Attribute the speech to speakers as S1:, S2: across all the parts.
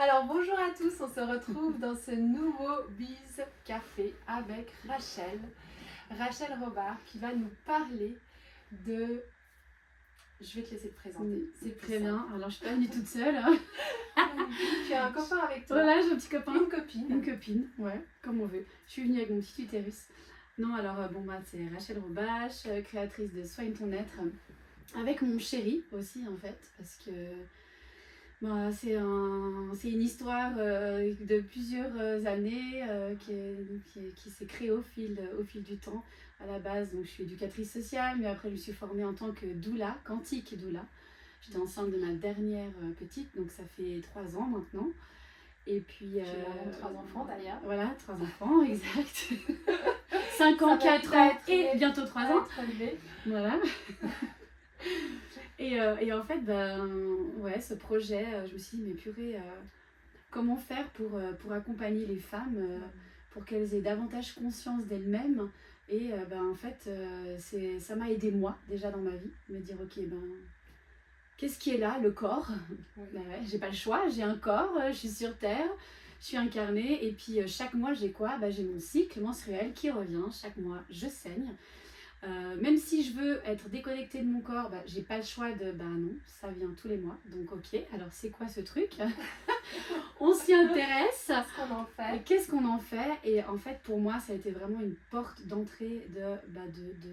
S1: Alors bonjour à tous, on se retrouve dans ce nouveau Biz Café avec Rachel. Rachel Robart qui va nous parler de... Je vais te laisser te présenter. C'est
S2: Très bien, alors je suis pas venue toute seule.
S1: Tu as un copain avec toi.
S2: Voilà, j'ai un petit copain.
S1: Une copine.
S2: Une copine, ouais, comme on veut. Je suis venue avec mon petit utérus. Non, alors c'est Rachel Robach, créatrice de Soigne ton être, avec mon chéri aussi en fait, parce que c'est une histoire de plusieurs années qui s'est créée au fil du temps. À la base, donc, je suis éducatrice sociale, mais après je me suis formée en tant que doula, quantique doula. J'étais enceinte de ma dernière petite, donc ça fait 3 ans maintenant. Et puis...
S1: 3 enfants d'ailleurs.
S2: Voilà, 3 enfants, exact. 5 ans, 4 ans et bientôt 3 ans. Voilà. Et en fait, ce projet, je me suis dit, mais purée, comment faire pour accompagner les femmes, pour qu'elles aient davantage conscience d'elles-mêmes. Et en fait, ça m'a aidé moi, déjà dans ma vie, me dire, ok, qu'est-ce qui est là, le corps? J'ai pas le choix, j'ai un corps, je suis sur Terre, je suis incarnée, et puis chaque mois, j'ai quoi? J'ai mon cycle menstruel qui revient, chaque mois, je saigne. Même si je veux être déconnectée de mon corps, j'ai pas le choix de non, ça vient tous les mois. Donc ok, alors c'est quoi ce truc? On s'y intéresse. Qu'est-ce qu'on en fait? Et en fait pour moi ça a été vraiment une porte d'entrée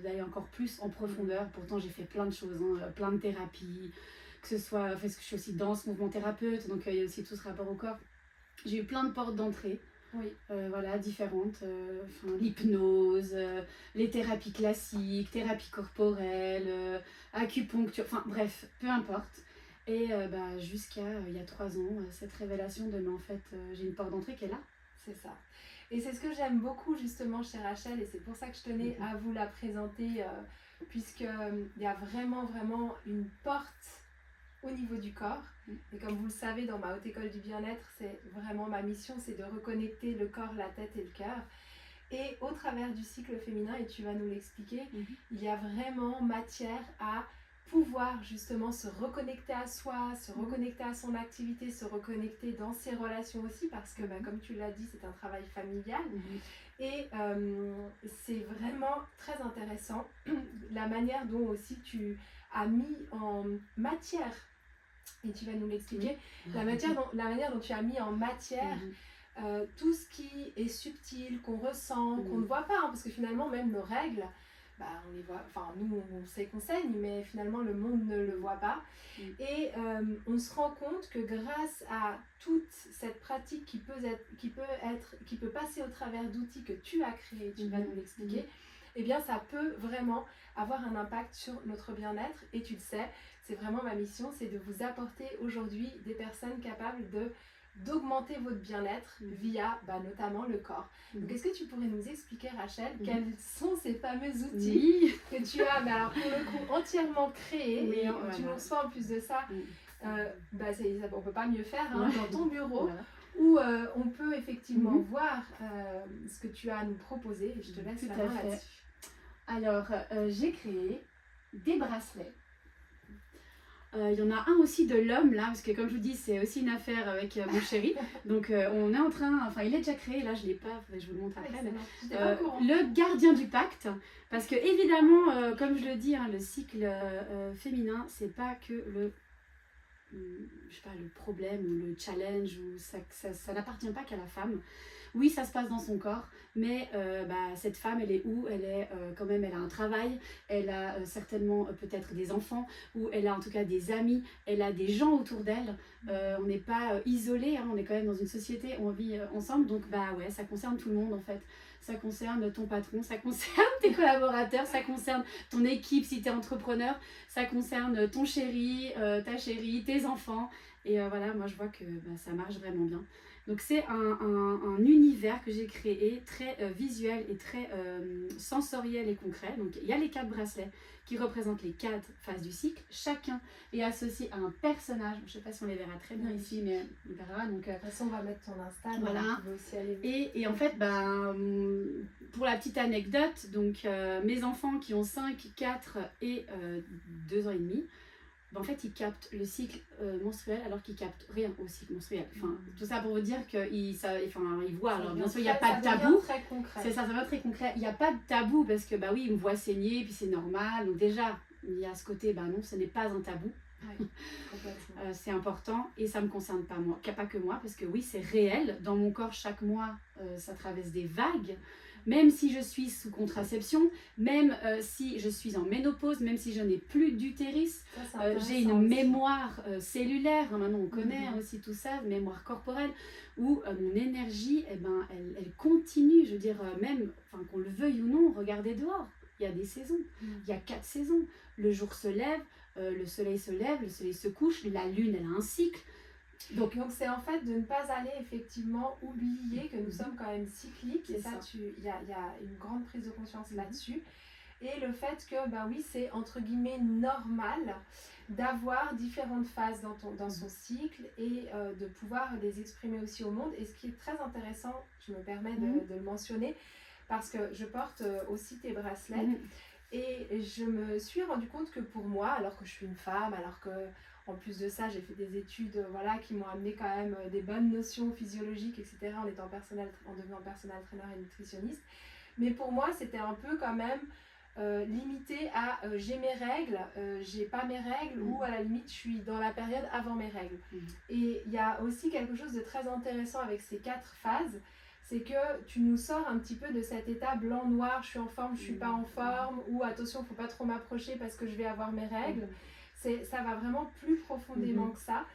S2: d'aller encore plus en profondeur. Pourtant j'ai fait plein de choses, plein de thérapies, que ce soit, parce que je suis aussi danse, mouvement thérapeute, donc il y a aussi tout ce rapport au corps. J'ai eu plein de portes d'entrée.
S1: Oui.
S2: Différentes, l'hypnose, les thérapies classiques, thérapie corporelle, acupuncture, enfin bref, peu importe. Et jusqu'à il y a 3 ans, cette révélation de mais en fait j'ai une porte d'entrée qui est là.
S1: C'est ça. Et c'est ce que j'aime beaucoup justement chez Rachel, et c'est pour ça que je tenais à vous la présenter, puisqu'il y a vraiment une porte au niveau du corps. Et comme vous le savez, dans ma haute école du bien-être, c'est vraiment ma mission, c'est de reconnecter le corps, la tête et le cœur. Et au travers du cycle féminin, et tu vas nous l'expliquer, il y a vraiment matière à pouvoir justement se reconnecter à soi, se reconnecter à son activité, se reconnecter dans ses relations aussi, parce que comme tu l'as dit, c'est un travail familial. Et c'est vraiment très intéressant la manière dont aussi tu as mis en matière, et tu vas nous l'expliquer, la manière dont tu as mis en matière tout ce qui est subtil, qu'on ressent, qu'on ne voit pas, parce que finalement même nos règles, on les voit, enfin nous on sait qu'on saigne, mais finalement le monde ne le voit pas. Et on se rend compte que grâce à toute cette pratique qui peut passer au travers d'outils que tu as créés, tu vas nous l'expliquer, eh bien ça peut vraiment avoir un impact sur notre bien-être. Et tu le sais, c'est vraiment ma mission, c'est de vous apporter aujourd'hui des personnes capables d'augmenter votre bien-être via notamment le corps. Donc est-ce que tu pourrais nous expliquer, Rachel, quels sont ces fameux outils que tu as, alors pour le coup, entièrement créés, et tu nous reçois en plus de ça, on ne peut pas mieux faire, dans ton bureau, où on peut effectivement voir ce que tu as à nous proposer, et je te laisse la main là-dessus.
S2: Alors, j'ai créé des bracelets. Il y en a un aussi de l'homme là, parce que comme je vous dis, c'est aussi une affaire avec mon chéri. Donc on est en train, enfin il est déjà créé, là je ne l'ai pas, je vous le montre après. Le gardien du pacte, parce que évidemment, comme je le dis, le cycle féminin, c'est pas que le problème ou le challenge, ou ça n'appartient pas qu'à la femme. Oui, ça se passe dans son corps, mais cette femme, elle est où? Elle est quand même, elle a un travail, elle a certainement peut-être des enfants, ou elle a en tout cas des amis, elle a des gens autour d'elle. On n'est pas isolé, on est quand même dans une société, on vit ensemble, donc ça concerne tout le monde en fait. Ça concerne ton patron, ça concerne tes collaborateurs, ça concerne ton équipe si tu es entrepreneur, ça concerne ton chéri, ta chérie, tes enfants. Et moi je vois que ça marche vraiment bien. Donc c'est un univers que j'ai créé très visuel et très sensoriel et concret. Donc il y a les 4 bracelets qui représentent les 4 phases du cycle. Chacun est associé à un personnage. Je ne sais pas si on les verra très bien ici, mais on verra. Donc,
S1: de toute façon, on va mettre ton Insta.
S2: Voilà.
S1: Aussi aller
S2: et en fait, pour la petite anecdote, donc mes enfants qui ont 5, 4 et 2 ans et demi, en fait, ils captent le cycle menstruel alors qu'ils captent rien au cycle menstruel. Enfin, tout ça pour vous dire qu'ils voient. Alors, bien sûr, il n'y a pas de tabou. C'est ça, ça va très concret. Il n'y a pas de tabou parce que, bah oui, ils me voient saigner, puis c'est normal. Donc, déjà, il y a ce côté, bah non, ce n'est pas un tabou. Oui, c'est important et ça ne me concerne pas moi, pas que moi, parce que oui, c'est réel. Dans mon corps, chaque mois, ça traverse des vagues. Même si je suis sous contraception, même si je suis en ménopause, même si je n'ai plus d'utérus, j'ai une mémoire cellulaire, maintenant on connaît aussi tout ça, mémoire corporelle, où mon énergie, elle continue, je veux dire, même qu'on le veuille ou non, regardez dehors, il y a des saisons, il y a 4 saisons, le jour se lève, le soleil se lève, le soleil se couche, la lune elle a un cycle.
S1: Donc c'est en fait de ne pas aller effectivement oublier que nous sommes quand même cycliques, et ça, il y a une grande prise de conscience là-dessus. Et le fait que, ben oui, c'est entre guillemets normal d'avoir différentes phases dans son cycle et de pouvoir les exprimer aussi au monde. Et ce qui est très intéressant, je me permets de le mentionner, parce que je porte aussi tes bracelets. Et je me suis rendu compte que pour moi, alors que je suis une femme, alors que en plus de ça, j'ai fait des études qui m'ont amené quand même des bonnes notions physiologiques, etc., en devenant personal trainer et nutritionniste. Mais pour moi, c'était un peu quand même limité à j'ai mes règles, j'ai pas mes règles, ou à la limite, je suis dans la période avant mes règles. Et il y a aussi quelque chose de très intéressant avec ces 4 phases, c'est que tu nous sors un petit peu de cet état blanc-noir, je suis en forme, je suis pas en forme, ou attention, faut pas trop m'approcher parce que je vais avoir mes règles. Ça va vraiment plus profondément que ça.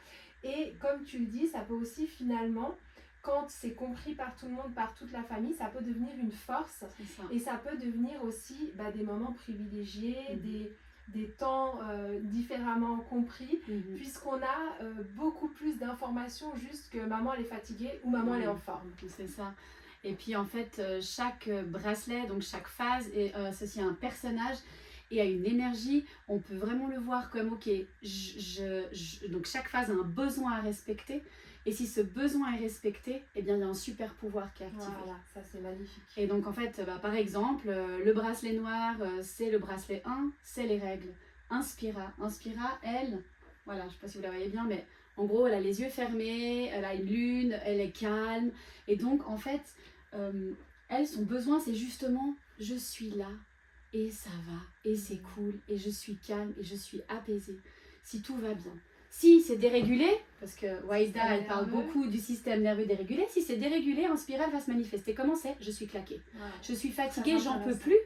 S1: Et comme tu le dis, ça peut aussi finalement, quand c'est compris par tout le monde, par toute la famille, ça peut devenir une force. Et ça peut devenir aussi des moments privilégiés, des temps différemment compris, puisqu'on a beaucoup plus d'informations juste que maman elle est fatiguée ou maman elle est en forme.
S2: C'est ça. Et puis en fait, chaque bracelet, donc chaque phase est associé à un personnage et à une énergie. On peut vraiment le voir comme, ok, donc chaque phase a un besoin à respecter. Et si ce besoin est respecté, eh bien il y a un super pouvoir qui est activé.
S1: Voilà, ça c'est magnifique.
S2: Et donc en fait, par exemple, le bracelet noir, c'est le bracelet 1, c'est les règles. Inspira, elle, voilà, je ne sais pas si vous la voyez bien, mais en gros, elle a les yeux fermés, elle a une lune, elle est calme. Et donc en fait, elle, son besoin, c'est justement, je suis là, et ça va, et c'est cool, et je suis calme, et je suis apaisée. Si tout va bien. Si c'est dérégulé, parce que Waïda, elle parle beaucoup du système nerveux dérégulé, si c'est dérégulé, Inspira, elle va se manifester. Comment c'est ? Je suis claquée. Je suis fatiguée, j'en peux plus,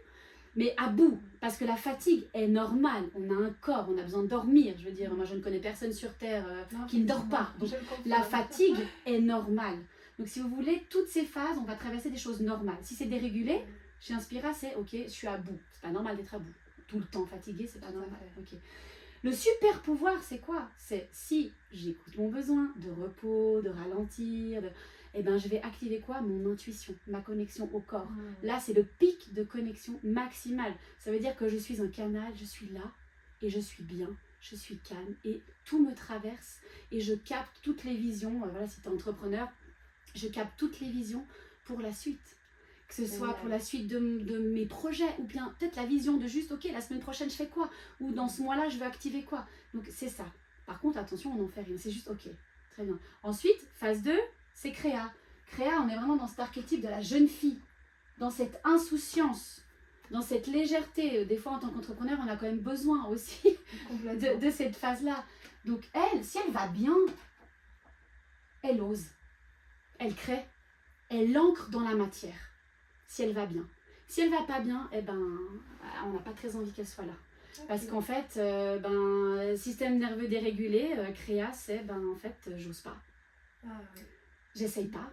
S2: mais à bout. Parce que la fatigue est normale. On a un corps, on a besoin de dormir. Je veux dire, moi je ne connais personne sur Terre qui ne dort pas. Donc la fatigue est normale. Donc si vous voulez, toutes ces phases, on va traverser des choses normales. Si c'est dérégulé, chez Inspira, c'est ok, je suis à bout. C'est pas normal d'être à bout. Tout le temps fatigué, c'est pas normal. Ok. Le super pouvoir, c'est quoi ? C'est si j'écoute mon besoin de repos, de ralentir, eh ben, je vais activer quoi ? Mon intuition, ma connexion au corps. Là, c'est le pic de connexion maximale. Ça veut dire que je suis un canal, je suis là et je suis bien, je suis calme et tout me traverse et je capte toutes les visions. Voilà, si tu es entrepreneur, je capte toutes les visions pour la suite. Que ce soit pour la suite de mes projets, ou bien peut-être la vision de juste, ok, la semaine prochaine je fais quoi, ou dans ce mois-là je veux activer quoi. Donc c'est ça. Par contre, attention, on n'en fait rien, c'est juste ok, très bien. Ensuite, phase 2, c'est créa. Créa, on est vraiment dans cet archétype de la jeune fille, dans cette insouciance, dans cette légèreté. Des fois, en tant qu'entrepreneur, on a quand même besoin aussi de cette phase-là. Donc elle, si elle va bien, elle ose, elle crée, elle ancre dans la matière. Si elle va bien. Si elle va pas bien, eh ben, on n'a pas très envie qu'elle soit là. Okay. Parce qu'en fait, système nerveux dérégulé, créa, c'est, en fait, j'ose pas. J'essaye pas.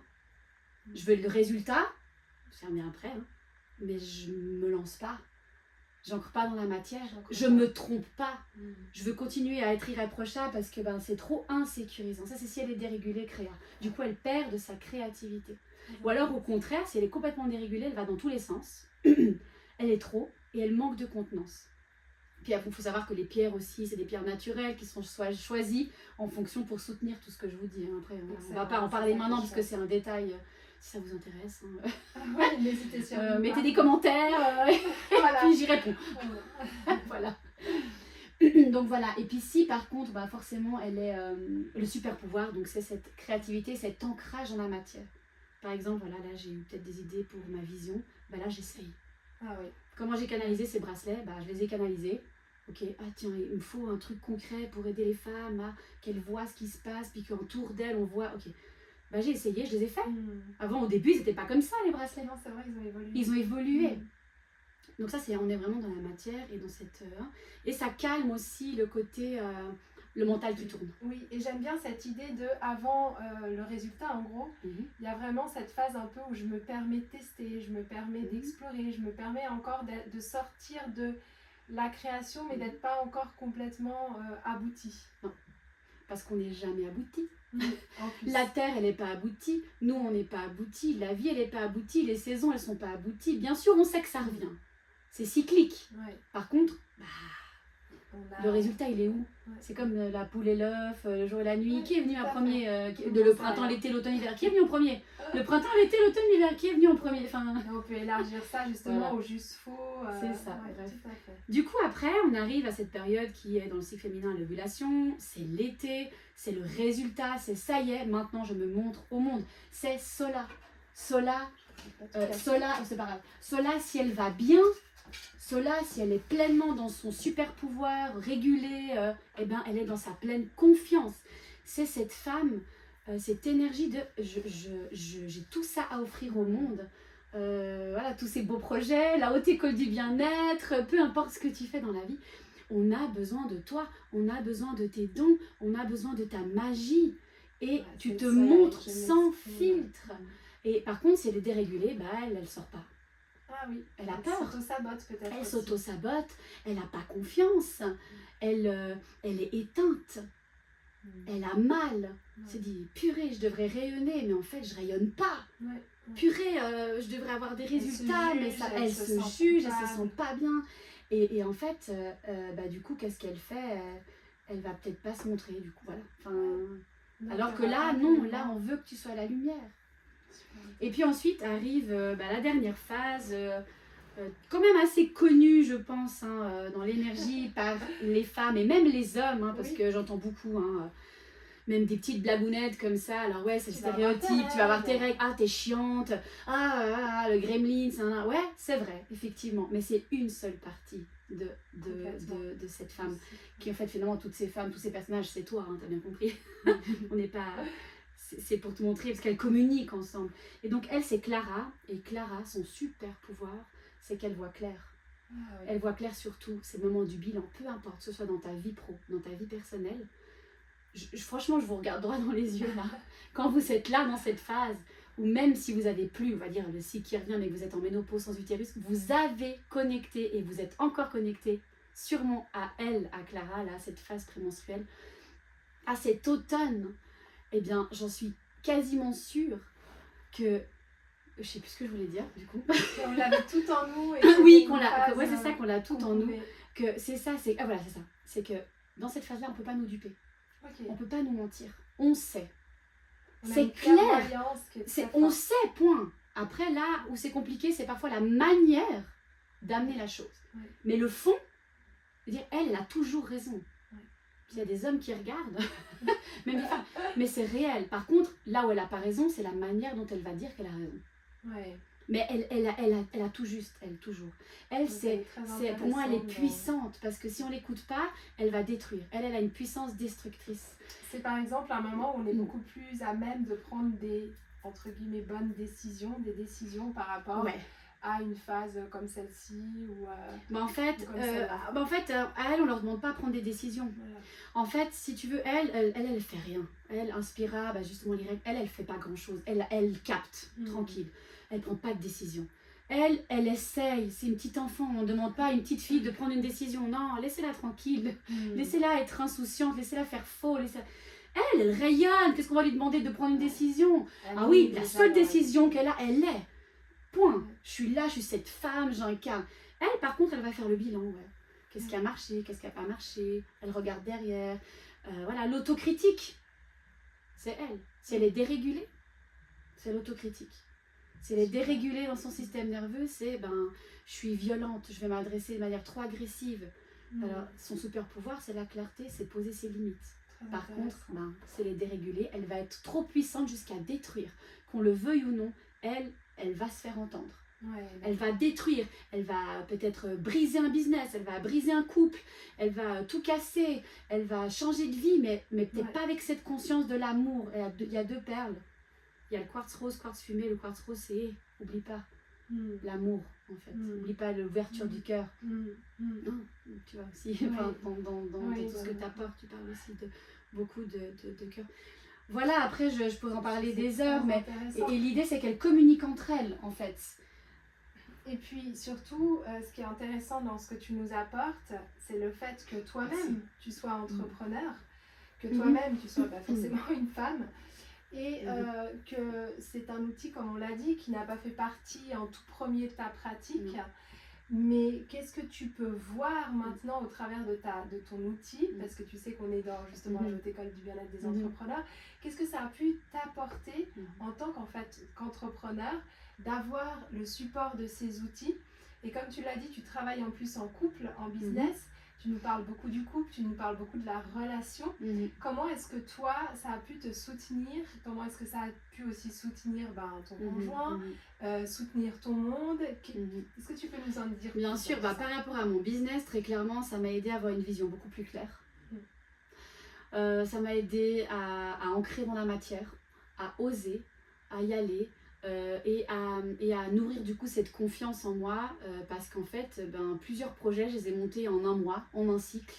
S2: Je veux le résultat, ça vient après, hein, mais je me lance pas. J'ancre pas dans la matière. Je me trompe pas. Je veux continuer à être irréprochable parce que c'est trop insécurisant. Ça, c'est si elle est dérégulée, créa. Du coup, elle perd de sa créativité. Ou alors au contraire, si elle est complètement dérégulée, elle va dans tous les sens, elle est trop et elle manque de contenance. Puis il faut savoir que les pierres aussi, c'est des pierres naturelles qui sont choisies en fonction pour soutenir tout ce que je vous dis. Après, on ne va pas en parler maintenant parce que c'est un détail, si ça vous intéresse.
S1: Oui, n'hésitez surtout
S2: mettez des commentaires, voilà. Et puis j'y réponds. Voilà. Donc voilà, et puis si par contre, bah, forcément, elle est le super pouvoir, donc c'est cette créativité, cet ancrage dans la matière. Par exemple, voilà, là j'ai eu peut-être des idées pour ma vision, bah là j'essaye.
S1: Ah oui.
S2: Comment j'ai canalisé ces bracelets, bah, je les ai canalisés. Ok, ah tiens, il me faut un truc concret pour aider les femmes, à qu'elles voient ce qui se passe, puis qu'entour d'elles on voit, ok. Bah j'ai essayé, je les ai faits. Avant, au début, c'était pas comme ça les bracelets.
S1: Non, c'est vrai, ils ont évolué.
S2: Ils ont évolué. Donc ça, on est vraiment dans la matière et dans cette... et ça calme aussi le côté, le mental qui tourne.
S1: Oui, et j'aime bien cette idée de, avant le résultat, en gros, il y a vraiment cette phase un peu où je me permets de tester, je me permets d'explorer, je me permets encore de sortir de la création, mais d'être pas encore complètement abouti.
S2: Non, parce qu'on n'est jamais abouti.
S1: En plus.
S2: La terre, elle n'est pas aboutie. Nous, on n'est pas abouti. La vie, elle n'est pas aboutie. Les saisons, elles sont pas abouties. Bien sûr, on sait que ça revient. C'est cyclique.
S1: Ouais.
S2: Par contre, le résultat, il est où? C'est comme la poule et l'œuf, le jour et la nuit. Qui est venu en premier? Le printemps, l'été, l'automne, l'hiver. Qui est venu en premier? Le printemps, l'été, l'automne, l'hiver. Qui est venu en premier?
S1: On peut élargir ça justement au juste faux.
S2: C'est ça.
S1: Bref. Tout à fait.
S2: Du coup, après, on arrive à cette période qui est dans le cycle féminin, l'ovulation. C'est l'été, c'est le résultat, c'est ça y est, maintenant je me montre au monde. C'est Sola. Sola, c'est pas grave. Sola, si elle va bien, Sola, si elle est pleinement dans son super pouvoir, régulée, eh ben, elle est dans sa pleine confiance. C'est cette femme, cette énergie de j'ai tout ça à offrir au monde. Voilà, tous ces beaux projets, la haute école du bien-être, peu importe ce que tu fais dans la vie, on a besoin de toi, on a besoin de tes dons, on a besoin de ta magie. Et tu te montres sans filtre. Et par contre, si elle est dérégulée, bah, elle ne sort pas.
S1: Ah oui,
S2: elle a peur.
S1: S'auto-sabote peut-être.
S2: Elle s'auto-sabote, elle n'a pas confiance, elle est éteinte, elle a mal. Elle se dit, purée, je devrais rayonner, mais en fait, je rayonne pas. Purée, je devrais avoir des résultats, mais ça, elle se juge, elle se sent pas bien. Et en fait, bah, du coup, qu'est-ce qu'elle fait? Elle va peut-être pas se montrer, du coup, voilà. Enfin, alors que là, non, là, on veut que tu sois la lumière. Et puis ensuite arrive la dernière phase, quand même assez connue, je pense, dans l'énergie par les femmes et même les hommes, parce que j'entends beaucoup, même des petites blagounettes comme ça. Alors ouais, c'est le stéréotype, tu vas avoir tes règles, ah t'es chiante, le gremlin, ouais, c'est vrai, effectivement, mais c'est une seule partie de cette femme, qui en fait finalement toutes ces femmes, tous ces personnages, c'est toi, t'as bien compris. On n'est pas... C'est pour te montrer, parce qu'elles communiquent ensemble. Et donc elle, c'est Clara, et Clara, son super pouvoir, c'est qu'elle voit clair. Elle voit clair sur tout, c'est le moment du bilan, peu importe, que ce soit dans ta vie pro, dans ta vie personnelle. Franchement, je vous regarde droit dans les yeux là. Quand vous êtes là dans cette phase, ou même si vous n'avez plus, on va dire, le cycle qui revient, mais que vous êtes en ménopause sans utérus, vous avez connecté, et vous êtes encore connecté, sûrement à elle, à Clara, là, cette phase prémenstruelle, à cet automne. Eh bien, j'en suis quasiment sûre que... Je sais plus ce que je voulais dire, du coup.
S1: On l'avait tout en nous. Et
S2: oui, c'est ça, qu'on l'a tout en nous. Que c'est ça, c'est... Ah voilà, c'est ça. C'est que dans cette phase-là, on ne peut pas nous duper. On ne peut pas nous mentir. On sait. C'est clair. On sait, point. Après, là où c'est compliqué, c'est parfois la manière d'amener la chose. Mais le fond, dire, elle a toujours raison. Il y a des hommes qui regardent, même des femmes, mais c'est réel. Par contre, là où elle n'a pas raison, c'est la manière dont elle va dire qu'elle a raison. Mais elle a tout juste, elle, toujours. Elle, pour moi, elle est puissante, parce que si on ne l'écoute pas, elle va détruire. Elle a une puissance destructrice.
S1: C'est par exemple un moment où on est beaucoup plus à même de prendre des, entre guillemets, bonnes décisions, des décisions par rapport... à une phase comme celle-ci ou
S2: en fait, à elle, on leur demande pas de prendre des décisions. En fait, si tu veux, elle fait rien. Elle, Inspira, justement, les règles, elle fait pas grand-chose. Elle capte, tranquille. Elle prend pas de décision. Elle essaye. C'est une petite enfant. On ne demande pas à une petite fille de prendre une décision. Non, laissez-la tranquille. Laissez-la être insouciante. Laissez-la faire faux. Elle rayonne. Qu'est-ce qu'on va lui demander de prendre une décision? Ah oui, la seule décision qu'elle a, elle est. Point. Je suis là, je suis cette femme, j'incarne. Elle, par contre, elle va faire le bilan. Qu'est-ce qui a marché, qu'est-ce qui n'a pas marché? Elle regarde derrière. Voilà, l'autocritique, c'est elle. Si elle est dérégulée, c'est l'autocritique. Si elle est dérégulée dans son système nerveux, c'est je suis violente, je vais m'adresser de manière trop agressive. Alors, son super pouvoir, c'est la clarté, c'est poser ses limites.
S1: Très
S2: Par contre,
S1: intéressant.
S2: c'est les déréguler. Elle va être trop puissante jusqu'à détruire. Qu'on le veuille ou non, elle va se faire entendre.
S1: Ouais,
S2: Elle va détruire, elle va peut-être briser un business, elle va briser un couple, elle va tout casser, elle va changer de vie, mais peut-être
S1: Ouais.
S2: pas avec cette conscience de l'amour. Il y a deux perles. Il y a le quartz rose, quartz fumé. Le quartz rose, c'est, oublie pas, l'amour, en fait. Oublie pas l'ouverture du cœur. Non, tu vois aussi, enfin, dans tout ce que tu apportes, tu parles aussi de beaucoup de cœur. Voilà, après, je pourrais en parler des heures, mais et l'idée, c'est qu'elles communiquent entre elles, en fait.
S1: Et puis surtout, ce qui est intéressant dans ce que tu nous apportes, c'est le fait que toi-même, tu sois entrepreneur, que toi-même, tu sois pas forcément une femme, et que c'est un outil, comme on l'a dit, qui n'a pas fait partie en tout premier de ta pratique. Mais qu'est-ce que tu peux voir maintenant au travers de ton outil, parce que tu sais qu'on est dans justement la haute école du bien-être des entrepreneurs, qu'est-ce que ça a pu t'apporter en tant qu'entrepreneur d'avoir le support de ces outils? Et comme tu l'as dit, tu travailles en plus en couple, en business, tu nous parles beaucoup du couple, tu nous parles beaucoup de la relation. Comment est-ce que toi, ça a pu te soutenir? Comment est-ce que ça a pu aussi soutenir ton conjoint, soutenir ton monde? Est-ce que tu peux nous en dire plus?
S2: Bien sûr, par rapport à mon business, très clairement, ça m'a aidé à avoir une vision beaucoup plus claire. Ça m'a aidé à ancrer dans la matière, à oser, à y aller. Et à nourrir du coup cette confiance en moi parce qu'en fait plusieurs projets je les ai montés en un mois, en un cycle,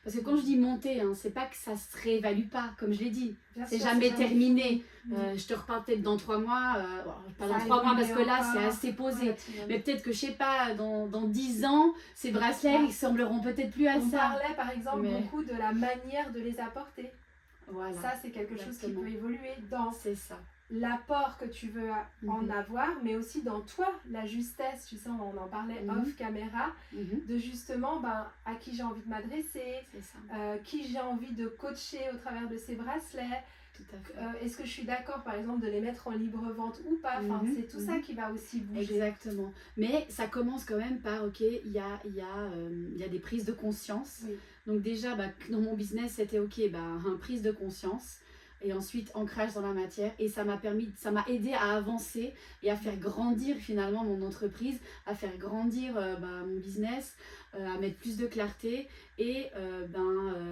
S2: parce que quand je dis monter, c'est pas que ça se réévalue pas, comme je l'ai dit, c'est jamais terminé. Je te reparle peut-être dans 3 mois, pas dans 3 mois parce que là c'est assez posé, mais peut-être que je sais pas, dans 10 ans ces bracelets ils sembleront peut-être plus à ça.
S1: On parlait par exemple beaucoup de la manière de les apporter.
S2: Voilà,
S1: ça c'est quelque chose qui peut évoluer dans l'apport que tu veux en avoir, mais aussi dans toi, la justesse, tu sais, on en parlait off caméra, de justement à qui j'ai envie de m'adresser, qui j'ai envie de coacher au travers de ces bracelets. Est-ce que je suis d'accord par exemple de les mettre en libre vente ou pas, c'est tout ça qui va aussi bouger.
S2: Exactement, mais ça commence quand même par il y a des prises de conscience. Donc déjà dans mon business c'était une prise de conscience et ensuite ancrage dans la matière, et ça m'a aidé à avancer et à faire grandir finalement mon entreprise, à faire grandir mon business, à mettre plus de clarté, et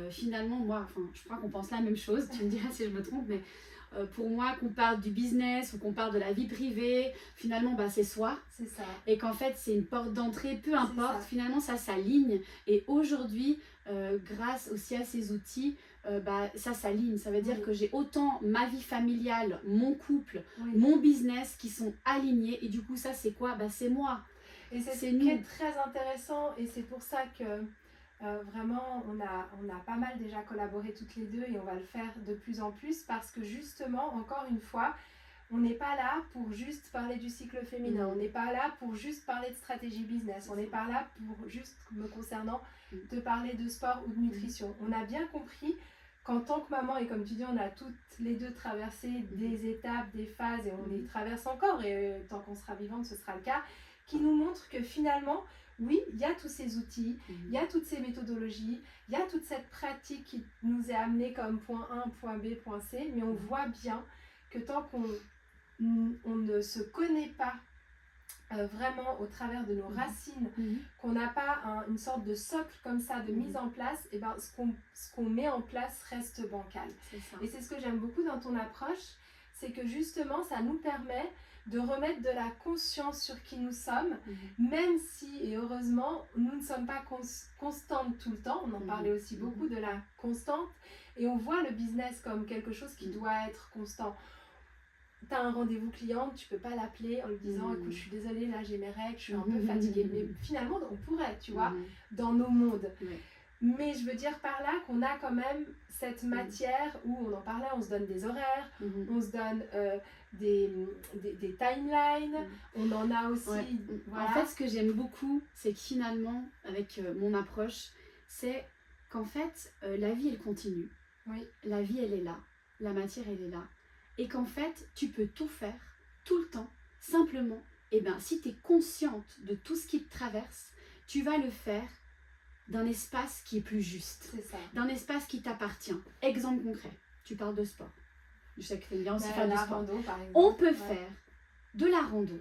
S2: finalement moi, je crois qu'on pense la même chose, tu me diras si je me trompe, mais pour moi, qu'on parle du business ou qu'on parle de la vie privée, finalement c'est soi.
S1: C'est ça.
S2: Et qu'en fait c'est une porte d'entrée, peu importe, finalement ça s'aligne. Et aujourd'hui, grâce aussi à ces outils, ça s'aligne. Ça veut dire que j'ai autant ma vie familiale, mon couple, mon business qui sont alignés. Et du coup ça c'est quoi? C'est moi.
S1: Et c'est ce qui est très intéressant, et c'est pour ça que vraiment on a pas mal déjà collaboré toutes les deux, et on va le faire de plus en plus, parce que justement, encore une fois, on n'est pas là pour juste parler du cycle féminin, on n'est pas là pour juste parler de stratégie business, on n'est pas là pour juste, me concernant, te parler de sport ou de nutrition. On a bien compris qu'en tant que maman, et comme tu dis, on a toutes les deux traversé des étapes, des phases, et on les traverse encore, et tant qu'on sera vivante ce sera le cas, qui nous montrent que finalement, oui, il y a tous ces outils, il y a toutes ces méthodologies, il y a toute cette pratique qui nous est amenée comme point 1, point B, point C, mais on voit bien que tant qu'on ne se connaît pas vraiment au travers de nos racines, qu'on n'a pas une sorte de socle comme ça de mise en place, et ce qu'on met en place reste bancal. Et c'est ce que j'aime beaucoup dans ton approche, c'est que justement ça nous permet de remettre de la conscience sur qui nous sommes, même si, et heureusement, nous ne sommes pas constantes tout le temps. On en parlait aussi beaucoup de la constante, et on voit le business comme quelque chose qui doit être constant. Tu as un rendez-vous client, tu peux pas l'appeler en lui disant écoute, je suis désolée, là j'ai mes règles, je suis un peu fatiguée. Mais finalement, on pourrait, tu vois, dans nos mondes. Mais je veux dire par là qu'on a quand même cette matière où on en parlait, on se donne des horaires, on se donne des timelines, on en a aussi. Voilà.
S2: En fait, ce que j'aime beaucoup, c'est que finalement, avec mon approche, c'est qu'en fait, la vie elle continue. La vie elle est là, la matière elle est là. Et qu'en fait, tu peux tout faire, tout le temps, simplement, si tu es consciente de tout ce qui te traverse, tu vas le faire d'un espace qui est plus juste,
S1: C'est ça.
S2: d'un espace qui t'appartient. Exemple concret, tu parles de sport. Je sais que tu aimes bien aussi faire du
S1: La
S2: sport.
S1: rando, par exemple.
S2: On peut
S1: Ouais.
S2: faire de la rando,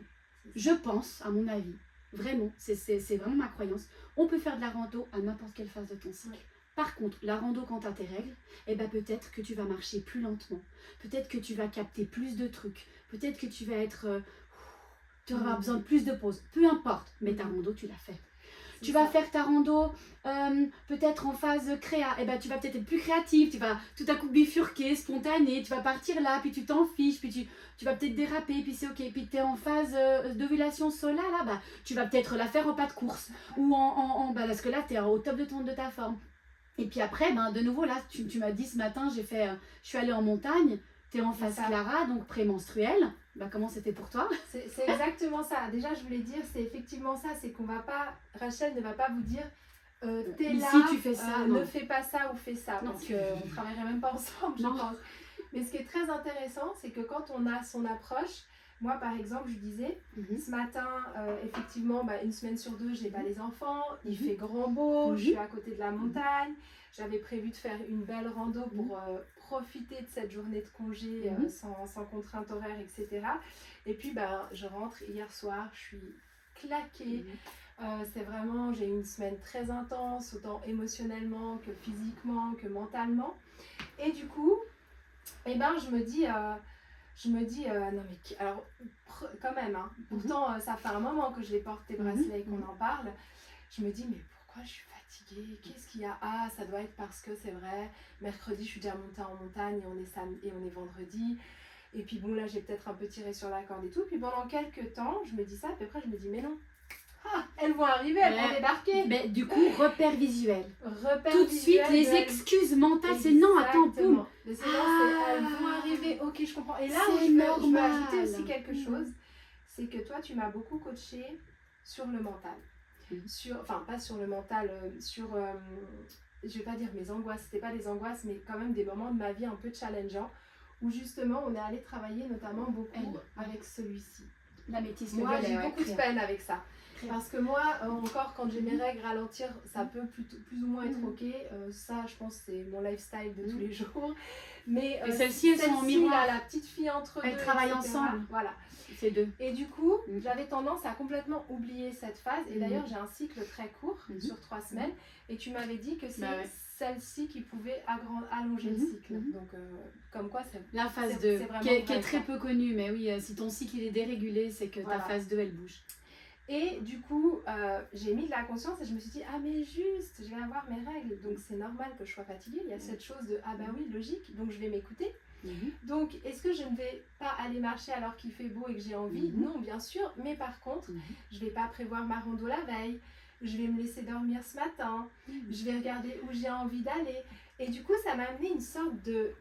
S1: C'est ça.
S2: je pense, à mon avis, vraiment, c'est vraiment ma croyance, on peut faire de la rando à n'importe quelle phase de ton cycle.
S1: Ouais.
S2: Par contre, la rando quand tu as tes règles, eh ben peut-être que tu vas marcher plus lentement, peut-être que tu vas capter plus de trucs, peut-être que tu vas être... tu vas avoir besoin de plus de pauses, peu importe, mais ta rando, tu l'as fait.
S1: C'est
S2: Tu vas
S1: ça.
S2: faire ta rando peut-être en phase créa, et ben tu vas peut-être être plus créative, tu vas tout à coup bifurquer, spontané, tu vas partir là, puis tu t'en fiches, puis tu vas peut-être déraper, puis c'est ok, puis tu es en phase d'ovulation solaire, là, bah, tu vas peut-être la faire en pas de course, ou bah, parce que là tu es au top de ta forme. Et puis après, ben, de nouveau, là, tu m'as dit ce matin, je suis allée en montagne, tu es en phase
S1: ça.
S2: Clara, donc prémenstruelle. Bah, comment c'était pour toi?
S1: C'est exactement ça. Déjà, je voulais dire, c'est effectivement ça, c'est qu'on va pas, Rachel ne va pas vous dire, t'es
S2: Ici,
S1: là,
S2: tu fais ça,
S1: ne
S2: non.
S1: fais pas ça ou fais ça,
S2: Non.
S1: parce qu'on ne travaillerait même pas ensemble, je
S2: Non.
S1: pense. Mais ce qui est très intéressant, c'est que quand on a son approche, moi par exemple, je disais, ce matin, effectivement, bah, une semaine sur deux, j'ai pas les enfants, il fait grand beau, je suis à côté de la montagne, j'avais prévu de faire une belle rando pour profiter de cette journée de congé sans contrainte horaire, etc. Et puis, bah, je rentre hier soir, je suis claquée. C'est vraiment, j'ai eu une semaine très intense, autant émotionnellement que physiquement, que mentalement. Et du coup, eh ben, je me dis, non mais, alors, quand même, hein, pourtant, ça fait un moment que je les porte tes bracelets et qu'on en parle. Je me dis, mais pourquoi je suis fatiguée? Qu'est-ce qu'il y a? Ah, ça doit être parce que c'est vrai, mercredi, je suis déjà montée en montagne et on est vendredi. Et puis bon, là, j'ai peut-être un peu tiré sur la corde et tout. Puis pendant quelques temps, je me dis ça, puis après, je me dis, mais non. Ah, elles vont arriver, elles vont débarquer.
S2: Mais du coup, repère visuel.
S1: Repère
S2: tout de
S1: visuel
S2: suite, les excuses mentales, c'est non, attends, boum.
S1: Mais c'est non, c'est elles vont arriver, ok, je comprends. Et là,
S2: C'est
S1: je veux
S2: normal.
S1: ajouter aussi quelque chose, c'est que toi, tu m'as beaucoup coaché sur le mental. Enfin, pas sur le mental, je vais pas dire mes angoisses, c'était pas des angoisses, mais quand même des moments de ma vie un peu challengeants, où justement, on est allé travailler notamment beaucoup avec celui-ci.
S2: La métisse,
S1: moi, j'ai beaucoup de peine avec ça. Parce que moi, encore quand j'ai mes règles ralentir, ça peut plus ou moins être ok. Ça, je pense, c'est mon lifestyle de tous les jours. Mais
S2: celles-ci, elles sont en miroir.
S1: Là, la petite fille entre
S2: elles
S1: deux,
S2: travaillent
S1: etc.
S2: ensemble.
S1: Voilà.
S2: C'est deux.
S1: Et du coup, j'avais tendance à complètement oublier cette phase. Et d'ailleurs, j'ai un cycle très court, sur 3 semaines. Et tu m'avais dit que c'est celle-ci qui pouvait allonger le cycle. Donc, comme quoi, c'est
S2: la phase 2, qui est très peu connue. Mais oui, si ton cycle il est dérégulé, c'est que ta phase 2, elle bouge.
S1: Et du coup, j'ai mis de la conscience et je me suis dit, ah mais juste, je vais avoir mes règles, donc c'est normal que je sois fatiguée. Il y a cette chose de, ah bah oui, logique, donc je vais m'écouter. Donc, est-ce que je ne vais pas aller marcher alors qu'il fait beau et que j'ai envie? Non, bien sûr, mais par contre, je ne vais pas prévoir ma rando la veille, je vais me laisser dormir ce matin, je vais regarder où j'ai envie d'aller. Et du coup, ça m'a amené une sorte de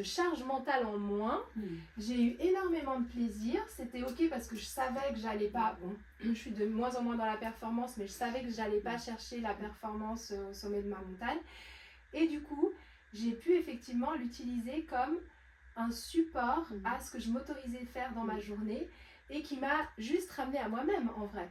S1: charge mentale en moins. J'ai eu énormément de plaisir. C'était ok parce que je savais que j'allais pas, bon, je suis de moins en moins dans la performance, mais je savais que j'allais pas chercher la performance au sommet de ma montagne. Et du coup, j'ai pu effectivement l'utiliser comme un support à ce que je m'autorisais à faire dans ma journée et qui m'a juste ramené à moi-même en vrai.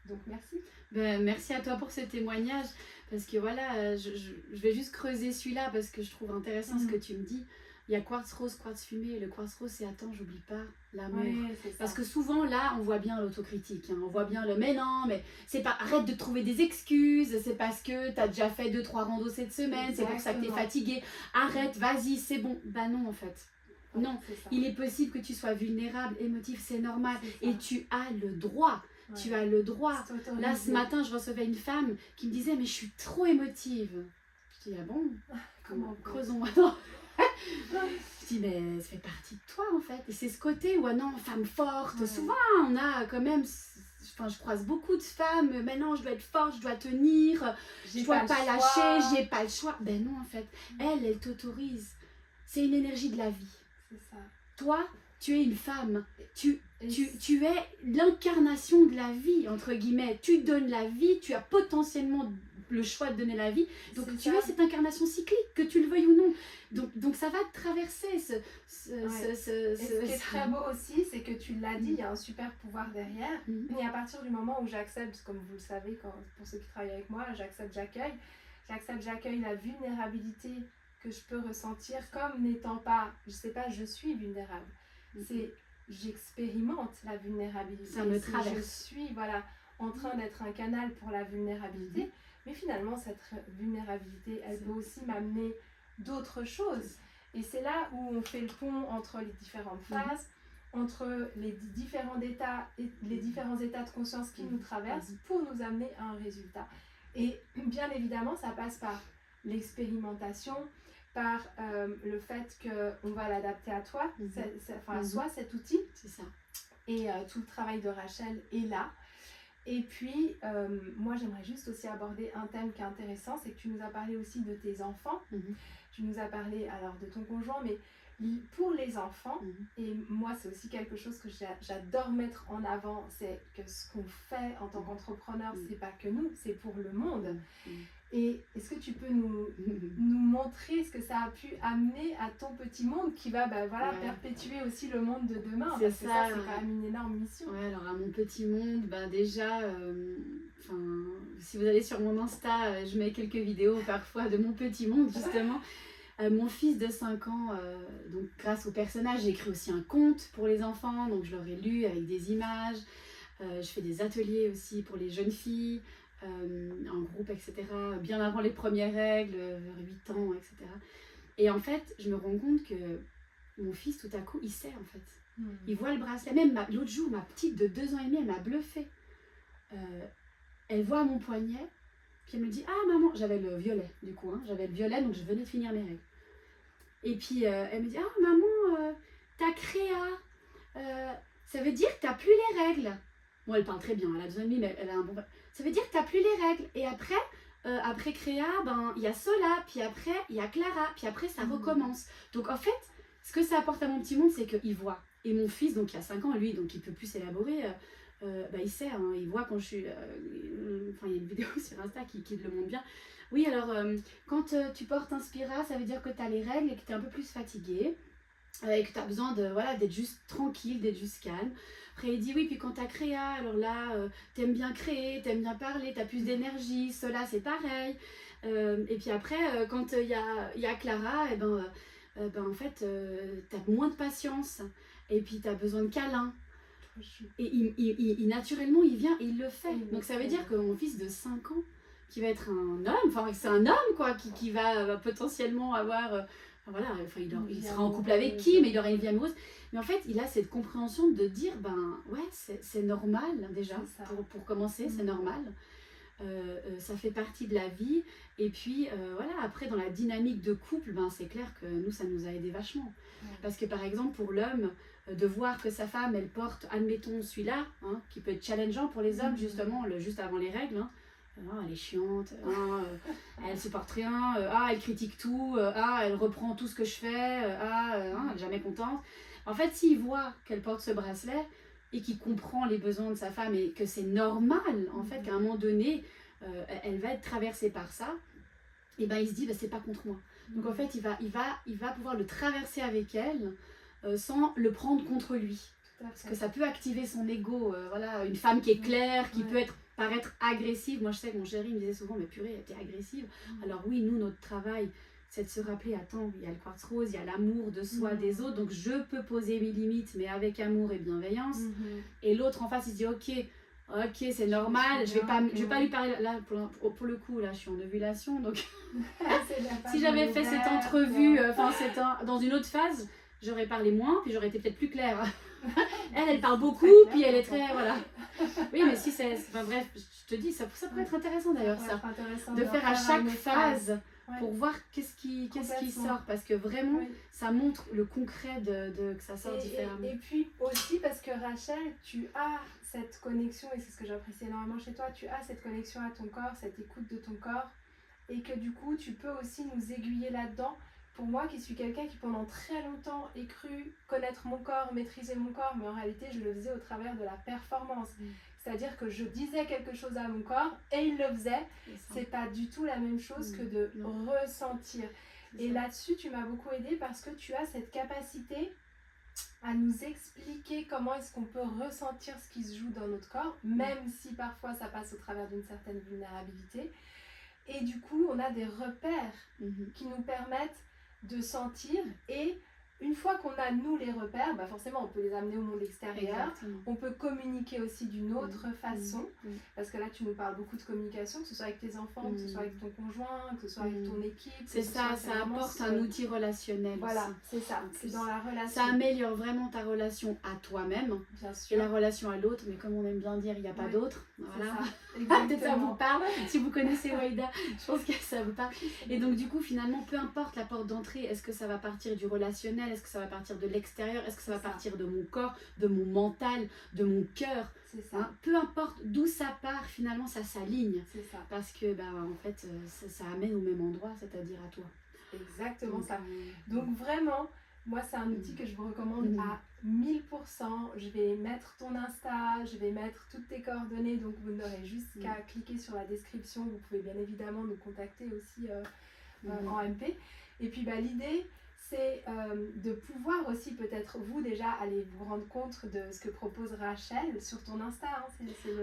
S1: Donc merci.
S2: Merci à toi pour ce témoignage, parce que voilà, je vais juste creuser celui-là parce que je trouve intéressant ce que tu me dis. Il y a quartz rose, quartz fumé, et le quartz rose c'est attends, j'oublie pas l'amour. Parce que souvent là, on voit bien l'autocritique, on voit bien mais non, mais c'est pas, arrête de trouver des excuses, c'est parce que tu as déjà fait 2-3 randos cette semaine, c'est pour ça que tu es fatiguée, arrête, vas-y, c'est bon. Bah non en fait. Non, il est possible que tu sois vulnérable, émotif, c'est normal, et tu as le droit. Tu as le droit. Là, ce matin, je recevais une femme qui me disait, mais je suis trop émotive. Je dis, ah bon? Comment? Creusons maintenant. Je dis, mais ça fait partie de toi en fait. Et c'est ce côté où, non, femme forte. Souvent, on a quand même. Enfin, je croise beaucoup de femmes. Mais non, je dois être forte, je dois tenir. Je dois pas lâcher, j'ai pas le choix. Ben non, en fait. Elle t'autorise. C'est une énergie de la vie.
S1: C'est ça.
S2: Toi, tu es une femme. Tu es l'incarnation de la vie, entre guillemets. Tu donnes la vie, tu as potentiellement le choix de donner la vie. Donc
S1: C'est
S2: tu
S1: ça.
S2: es cette incarnation cyclique, que tu le veuilles ou non. Donc ça va traverser ce...
S1: Ouais. Et ce qui est très beau aussi, c'est que tu l'as dit, il y a un super pouvoir derrière.
S2: Mhm.
S1: Et à partir du moment où j'accepte, comme vous le savez, pour ceux qui travaillent avec moi, j'accueille la vulnérabilité que je peux ressentir comme n'étant pas, je sais pas, je suis vulnérable. C'est, j'expérimente la vulnérabilité.
S2: Ça me traverse.
S1: Je suis, voilà, en train d'être un canal pour la vulnérabilité. Mais finalement, cette vulnérabilité, elle peut aussi m'amener d'autres choses. Et c'est là où on fait le pont entre les différentes phases, entre les différents états de conscience qui nous traversent pour nous amener à un résultat. Et bien évidemment, ça passe par l'expérimentation, par le fait qu'on va l'adapter à toi, à soi, cet outil.
S2: C'est ça.
S1: Et tout le travail de Rachel est là. Et puis, moi, j'aimerais juste aussi aborder un thème qui est intéressant, c'est que tu nous as parlé aussi de tes enfants. Tu nous as parlé alors de ton conjoint, mais pour les enfants, et moi, c'est aussi quelque chose que j'adore mettre en avant, c'est que ce qu'on fait en tant qu'entrepreneur, c'est pas que nous, c'est pour le monde. Et est-ce que tu peux nous montrer ce que ça a pu amener à ton petit monde qui va perpétuer aussi le monde de demain, parce que ça, c'est quand même une énorme mission.
S2: Ouais, alors à mon petit monde, déjà, si vous allez sur mon Insta, je mets quelques vidéos parfois de mon petit monde, justement. Mon fils de 5 ans, donc grâce au personnage, j'ai écrit aussi un conte pour les enfants, donc je l'aurais lu avec des images. Je fais des ateliers aussi pour les jeunes filles, en groupe, etc. Bien avant les premières règles, vers 8 ans, etc. Et en fait, je me rends compte que mon fils, tout à coup, il sait en fait. Il voit le bracelet. Même l'autre jour, ma petite de 2 ans et demi, elle m'a bluffée. Elle voit mon poignet, puis elle me dit « Ah maman !» J'avais le violet du coup, j'avais le violet, donc je venais de finir mes règles. Et puis elle me dit « Ah maman, ta créa, ça veut dire que t'as plus les règles. » Bon, elle parle très bien, elle a 2 ans et demi, mais elle a un bon... Ça veut dire que t'as plus les règles. Et après, après créa, il y a Sola, puis après, il y a Clara, puis après, ça recommence. Donc en fait, ce que ça apporte à mon petit monde, c'est qu'il voit. Et mon fils, donc il a 5 ans, lui, donc il peut plus s'élaborer... il sait, il voit quand je suis... il y a une vidéo sur Insta qui le montre bien. Oui, alors, quand tu portes un Spira, ça veut dire que tu as les règles et que tu es un peu plus fatiguée. Et que tu as besoin d'être juste tranquille, d'être juste calme. Après, il dit oui, puis quand tu as créé, alors là, t'aimes bien créer, t'aimes bien parler, tu as plus d'énergie. Cela, c'est pareil. Et puis après, quand il y a Clara, en fait, tu as moins de patience. Et puis, tu as besoin de câlins. Et naturellement, il vient et il le fait. Donc ça veut dire que mon fils de 5 ans, qui va être un homme, c'est un homme quoi, qui va potentiellement avoir... il sera en couple avec qui, mais il aura une vie amoureuse. Mais en fait, il a cette compréhension de dire, c'est normal déjà, pour commencer, c'est normal. Ça fait partie de la vie. Et puis, après, dans la dynamique de couple, c'est clair que nous, ça nous a aidé vachement. Parce que par exemple, pour l'homme, de voir que sa femme, elle porte, admettons celui-là, qui peut être challengeant pour les hommes, justement, juste avant les règles, elle est chiante, elle supporte rien, elle critique tout, elle reprend tout ce que je fais, elle est jamais contente. En fait, s'il voit qu'elle porte ce bracelet et qu'il comprend les besoins de sa femme et que c'est normal, en fait, qu'à un moment donné, elle va être traversée par ça, et il se dit, c'est pas contre moi. Donc en fait, il va pouvoir le traverser avec elle sans le prendre contre lui. Parce que ça peut activer son ego. Une femme qui est claire, qui peut paraître agressive. Moi, je sais que mon chéri me disait souvent, mais purée, t'es agressive. Alors oui, nous, notre travail, c'est de se rappeler, attends, il y a le quartz rose, il y a l'amour de soi, des autres. Donc je peux poser mes limites, mais avec amour et bienveillance. Et l'autre en face, il se dit, ok, c'est normal, je vais pas lui parler, là, pour le coup, là, je suis en ovulation, donc si j'avais fait cette entrevue, dans une autre phase, j'aurais parlé moins, puis j'aurais été peut-être plus claire. Elle parle beaucoup, puis elle est très, voilà. Oui, mais si c'est, bref, je te dis, ça pourrait être intéressant d'ailleurs, ça, de faire à chaque phase, pour voir qu'est-ce qui sort, parce que vraiment, ça montre le concret que ça sort différemment.
S1: Et puis aussi parce que Rachel, tu as cette connexion, et c'est ce que j'apprécie énormément chez toi, tu as cette connexion à ton corps, cette écoute de ton corps, et que du coup, tu peux aussi nous aiguiller là-dedans pour moi qui suis quelqu'un qui pendant très longtemps ait cru connaître mon corps, maîtriser mon corps, mais en réalité je le faisais au travers de la performance. C'est-à-dire que je disais quelque chose à mon corps et il le faisait. C'est pas du tout la même chose que de ressentir. Et là-dessus, tu m'as beaucoup aidée parce que tu as cette capacité à nous expliquer comment est-ce qu'on peut ressentir ce qui se joue dans notre corps, même si parfois ça passe au travers d'une certaine vulnérabilité. Et du coup, on a des repères qui nous permettent de sentir, et une fois qu'on a nous les repères, bah forcément on peut les amener au monde extérieur. Exactement. On peut communiquer aussi d'une autre façon, parce que là tu nous parles beaucoup de communication, que ce soit avec tes enfants, que ce soit avec ton conjoint, que ce soit avec ton équipe.
S2: C'est ça, ça apporte un outil relationnel.
S1: Voilà, c'est ça, c'est dans la relation.
S2: Ça améliore vraiment ta relation à toi-même et la relation à l'autre, mais comme on aime bien dire, il n'y a pas d'autre. Voilà. Peut-être ça vous parle, si vous connaissez Waïda, je pense que ça vous parle. Et donc du coup finalement, peu importe la porte d'entrée, est-ce que ça va partir du relationnel, est-ce que ça va partir de l'extérieur, est-ce que ça va partir de mon corps, de mon mental, de mon cœur, peu importe d'où ça part, finalement ça s'aligne. C'est ça. Parce que en fait ça amène au même endroit, c'est-à-dire à toi.
S1: Exactement ça. Donc vraiment, moi c'est un outil que je vous recommande à 1000%. Je vais mettre ton Insta, je vais mettre toutes tes coordonnées, donc vous n'aurez juste qu'à cliquer sur la description. Vous pouvez bien évidemment nous contacter aussi en MP. Et puis l'idée, c'est de pouvoir aussi peut-être vous déjà aller vous rendre compte de ce que propose Rachel sur ton Insta.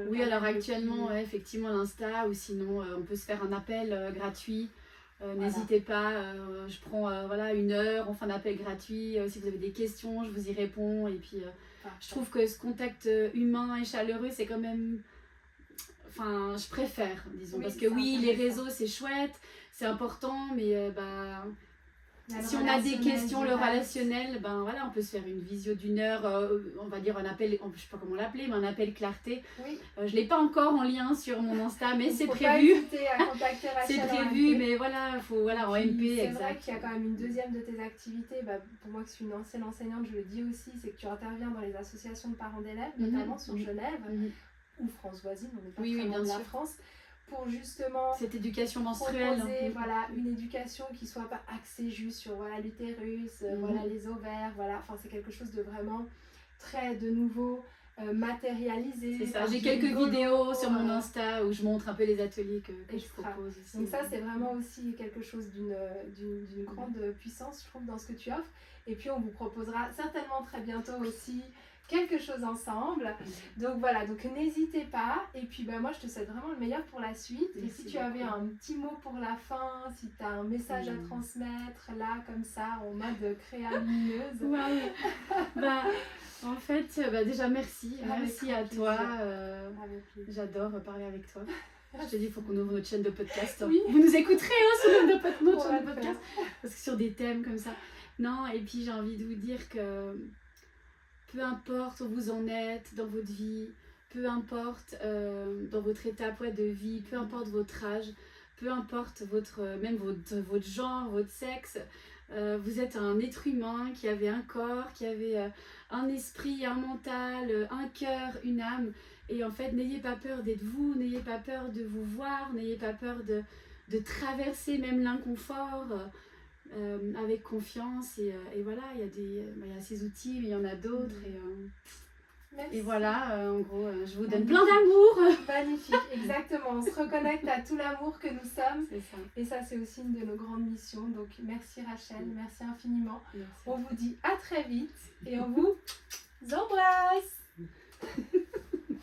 S2: Oui, alors actuellement, effectivement l'Insta, ou sinon on peut se faire un appel gratuit. N'hésitez pas, je prends 1 heure, on fait un appel gratuit. Si vous avez des questions, je vous y réponds. Et puis je trouve que ce contact humain et chaleureux, c'est quand même... Enfin, je préfère, disons. Parce que les réseaux, c'est chouette, c'est important, mais si on a des questions, le relationnel, on peut se faire une visio d'1 heure, on va dire un appel, je sais pas comment l'appeler, mais un appel clarté. Je l'ai pas encore en lien sur mon Insta, mais c'est prévu. C'est prévu, mais voilà, en MP.
S1: C'est vrai qu'il y a quand même une deuxième de tes activités. Pour moi, qui suis une ancienne enseignante, je le dis aussi, c'est que tu interviens dans les associations de parents d'élèves, notamment sur Genève ou France voisine, on n'est pas très loin de la France. Pour justement
S2: cette éducation menstruelle,
S1: proposer une éducation qui soit pas axée juste sur l'utérus, les ovaires, enfin c'est quelque chose de vraiment très de nouveau matérialisé.
S2: C'est ça, j'ai quelques vidéos sur mon Insta où je montre un peu les ateliers que je propose aussi.
S1: Donc ça c'est vraiment aussi quelque chose d'une grande puissance, je trouve, dans ce que tu offres. Et puis on vous proposera certainement très bientôt aussi quelque chose ensemble. Donc voilà, donc n'hésitez pas. Et puis moi je te souhaite vraiment le meilleur pour la suite. Merci. Et si tu avais un petit mot pour la fin, si tu as un message à transmettre là comme ça en mode créamineuse.
S2: En fait déjà merci à toi. J'adore parler avec toi. Je te dis, il faut qu'on ouvre notre chaîne de podcast. Oui. Vous nous écouterez sur notre chaîne de podcast, parce que sur des thèmes comme ça. Non, et puis j'ai envie de vous dire que peu importe où vous en êtes dans votre vie, peu importe dans votre étape de vie, peu importe votre âge, peu importe votre genre, votre sexe, vous êtes un être humain qui avait un corps, qui avait un esprit, un mental, un cœur, une âme. Et en fait, n'ayez pas peur d'être vous, n'ayez pas peur de vous voir, n'ayez pas peur de traverser même l'inconfort. Avec confiance et voilà, il y a ces outils, mais il y en a d'autres et voilà, en gros, je vous donne plein d'amour.
S1: Magnifique, exactement, on se reconnecte à tout l'amour que nous sommes. C'est ça. Et ça c'est aussi une de nos grandes missions, donc merci Rachel, merci infiniment. Merci. On vous dit à très vite et on vous embrasse.